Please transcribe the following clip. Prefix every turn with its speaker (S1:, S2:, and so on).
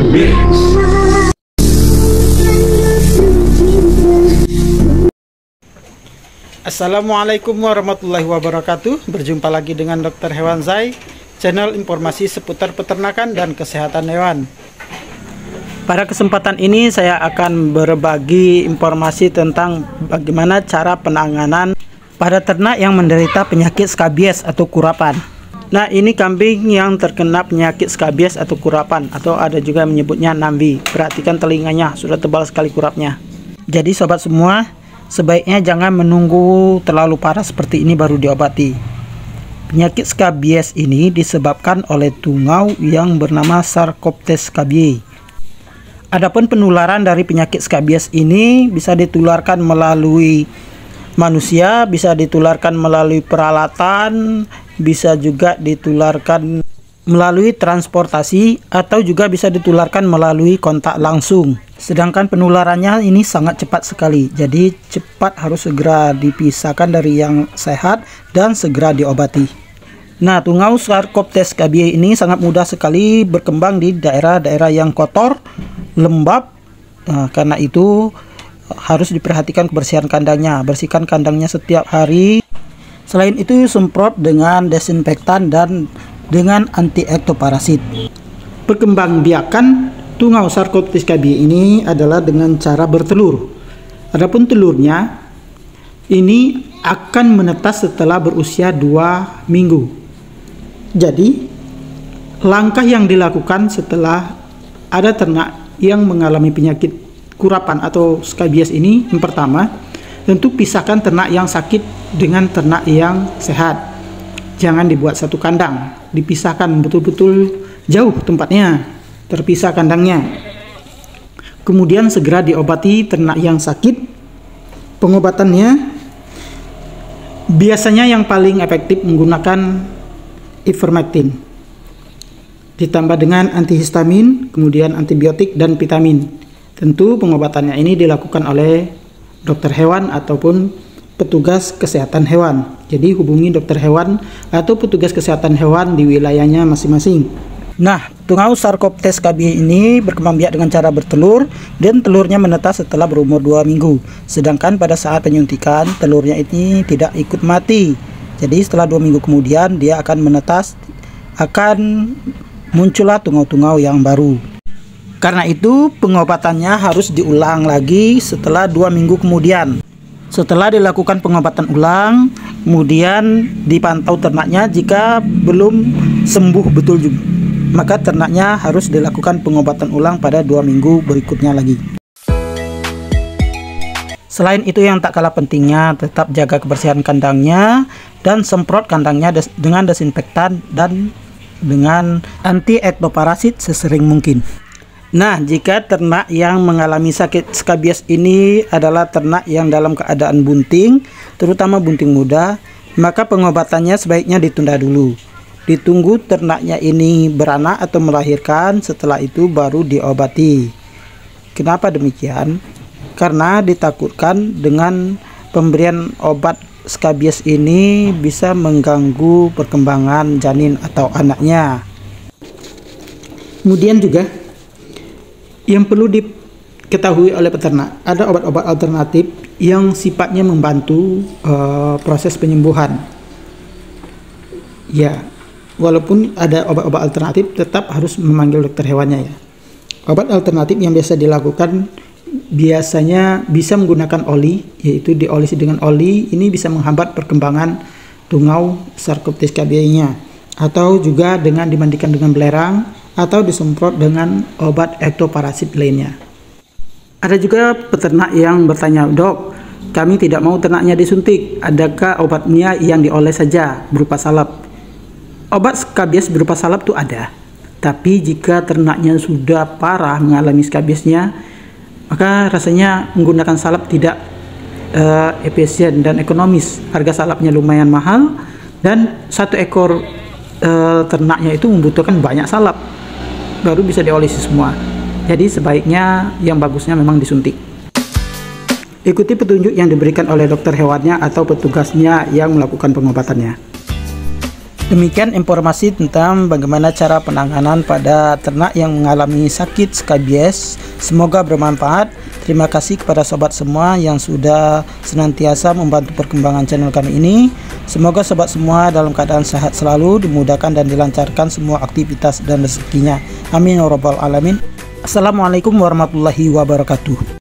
S1: Mix.
S2: Assalamualaikum warahmatullahi wabarakatuh. Berjumpa lagi dengan Dr. Hewan Zai, channel informasi seputar peternakan dan kesehatan hewan. Pada kesempatan ini saya akan berbagi informasi tentang bagaimana cara penanganan pada ternak yang menderita penyakit skabies atau kurapan. Nah, ini kambing yang terkena penyakit skabies atau kurapan, atau ada juga yang menyebutnya nambi. Perhatikan telinganya, sudah tebal sekali kurapnya. Jadi sobat semua, sebaiknya jangan menunggu terlalu parah seperti ini baru diobati. Penyakit skabies ini disebabkan oleh tungau yang bernama Sarcoptes scabiei. Adapun penularan dari penyakit skabies ini bisa ditularkan melalui manusia, bisa ditularkan melalui peralatan, bisa juga ditularkan melalui transportasi, atau juga bisa ditularkan melalui kontak langsung. Sedangkan penularannya ini sangat cepat sekali, jadi cepat harus segera dipisahkan dari yang sehat dan segera diobati. Nah, tungau Sarcoptes scabiei ini sangat mudah sekali berkembang di daerah-daerah yang kotor, lembab. Nah, karena itu harus diperhatikan kebersihan kandangnya. Bersihkan kandangnya setiap hari. Selain itu, semprot dengan desinfektan dan dengan anti ektoparasit. Perkembangbiakan tungau Sarcoptes scabiei ini adalah dengan cara bertelur. Adapun telurnya ini akan menetas setelah berusia 2 minggu. Jadi, langkah yang dilakukan setelah ada ternak yang mengalami penyakit kurapan atau skabies ini, yang pertama, tentu pisahkan ternak yang sakit dengan ternak yang sehat. Jangan dibuat satu kandang, dipisahkan betul-betul jauh tempatnya, terpisah kandangnya. Kemudian segera diobati ternak yang sakit. Pengobatannya biasanya yang paling efektif menggunakan ivermectin ditambah dengan antihistamin, kemudian antibiotik dan vitamin. Tentu pengobatannya ini dilakukan oleh dokter hewan ataupun petugas kesehatan hewan. Jadi hubungi dokter hewan atau petugas kesehatan hewan di wilayahnya masing-masing. Nah, tungau Sarcoptes scabiei ini berkembang biak dengan cara bertelur, dan telurnya menetas setelah berumur 2 minggu. Sedangkan pada saat penyuntikan, telurnya ini tidak ikut mati. Jadi setelah 2 minggu kemudian dia akan menetas, akan muncullah tungau-tungau yang baru. Karena itu pengobatannya harus diulang lagi setelah 2 minggu kemudian. Setelah dilakukan pengobatan ulang, kemudian dipantau ternaknya. Jika belum sembuh betul juga, maka ternaknya harus dilakukan pengobatan ulang pada 2 minggu berikutnya lagi. Selain itu, yang tak kalah pentingnya, tetap jaga kebersihan kandangnya dan semprot kandangnya dengan desinfektan dan dengan anti ektoparasit sesering mungkin. Nah, jika ternak yang mengalami sakit skabies ini adalah ternak yang dalam keadaan bunting, terutama bunting muda, maka pengobatannya sebaiknya ditunda dulu. Ditunggu ternaknya ini beranak atau melahirkan, setelah itu baru diobati. Kenapa demikian? Karena ditakutkan dengan pemberian obat skabies ini bisa mengganggu perkembangan janin atau anaknya. Kemudian juga yang perlu diketahui oleh peternak, ada obat-obat alternatif yang sifatnya membantu proses penyembuhan. Ya, walaupun ada obat-obat alternatif, tetap harus memanggil dokter hewannya ya. Obat alternatif yang biasa dilakukan biasanya bisa menggunakan oli, yaitu diolesi dengan oli. Ini bisa menghambat perkembangan tungau Sarcoptes scabiei-nya, atau juga dengan dimandikan dengan belerang, atau disemprot dengan obat ektoparasit lainnya. Ada juga peternak yang bertanya, "Dok, kami tidak mau ternaknya disuntik, adakah obatnya yang dioles saja berupa salep?" Obat skabies berupa salep itu ada, tapi jika ternaknya sudah parah mengalami skabiesnya, maka rasanya menggunakan salep tidak efisien dan ekonomis. Harga salepnya lumayan mahal, dan satu ekor ternaknya itu membutuhkan banyak salep baru bisa diolesi semua. Jadi sebaiknya yang bagusnya memang disuntik. Ikuti petunjuk yang diberikan oleh dokter hewannya atau petugasnya yang melakukan pengobatannya. Demikian informasi tentang bagaimana cara penanganan pada ternak yang mengalami sakit skabies. Semoga bermanfaat. Terima kasih kepada sobat semua yang sudah senantiasa membantu perkembangan channel kami ini. Semoga sobat semua dalam keadaan sehat selalu, dimudahkan dan dilancarkan semua aktivitas dan rezekinya. Amin ya rabbal alamin. Assalamualaikum warahmatullahi wabarakatuh.